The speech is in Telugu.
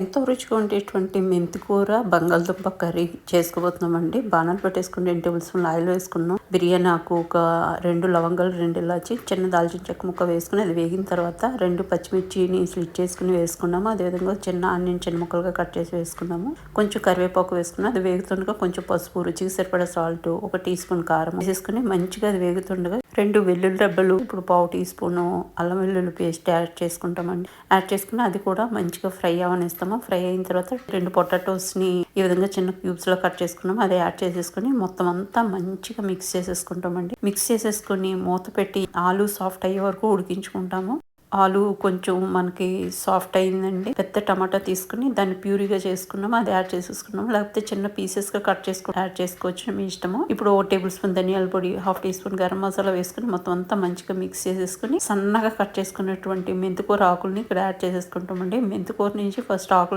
ఎంతో రుచిగా ఉండేటువంటి మెంతికూర బంగాళదుంప కర్రీ చేసుకోబోతున్నామండి. బాణాలు పెట్టేసుకుని 2 టేబుల్ స్పూన్లు ఆయిల్ వేసుకున్నాం. బిర్యానీ ఆకు ఒక 2 లవంగాలు, 2 ఇలాచి, చిన్న దాల్చిన చెక్క ముక్క వేసుకుని అది వేగిన తర్వాత 2 పచ్చిమిర్చిని స్లిట్ చేసుకుని వేసుకున్నాము. అదేవిధంగా చిన్న ఆనియన్ చిన్న ముక్కలుగా కట్ చేసి వేసుకున్నాము. కొంచెం కరివేపాకు వేసుకున్నాం. అది వేగుతుండగా కొంచెం పసుపు, రుచికి సరిపడా సాల్ట్, 1 టీ స్పూన్ కారం వేసేసుకుని మంచిగా అది వేగుతుండగా 2 వెల్లుల్లి రెబ్బలు, ఇప్పుడు 1/2 టీ స్పూన్ అల్లం వెల్లుల్లి పేస్ట్ యాడ్ చేసుకుంటామండి. యాడ్ చేసుకుని అది కూడా మంచిగా ఫ్రై అవనిస్తాము. ఫ్రై అయిన తర్వాత 2 పొటాటోస్ ని ఈ విధంగా చిన్న క్యూబ్స్ లో కట్ చేసుకున్నాము. అది యాడ్ చేసేసుకుని మొత్తం అంతా మంచిగా మిక్స్ చేసేసుకుంటామండి. మిక్స్ చేసేసుకుని మూత పెట్టి ఆలు సాఫ్ట్ అయ్యే వరకు ఉడికించుకుంటాము. ఆలు కొంచెం మనకి సాఫ్ట్ అయిందండి. పెద్ద టమాటా తీసుకుని దాన్ని ప్యూరీగా చేసుకున్నాము. అది యాడ్ చేసేసుకున్నాము. లేకపోతే చిన్న పీసెస్ గా కట్ చేసుకుని యాడ్ చేసుకోవచ్చు, మీ ఇష్టము. ఇప్పుడు 1 టేబుల్ స్పూన్ ధనియాల పొడి, 1/2 టీ స్పూన్ గరం మసాలా వేసుకుని మొత్తం అంతా మంచిగా మిక్స్ చేసేసుకుని సన్నగా కట్ చేసుకున్నటువంటి మెంతికూర ఆకుల్ని ఇక్కడ యాడ్ చేసేసుకుంటామండి. మెంతికూర నుంచి ఫస్ట్ ఆకులు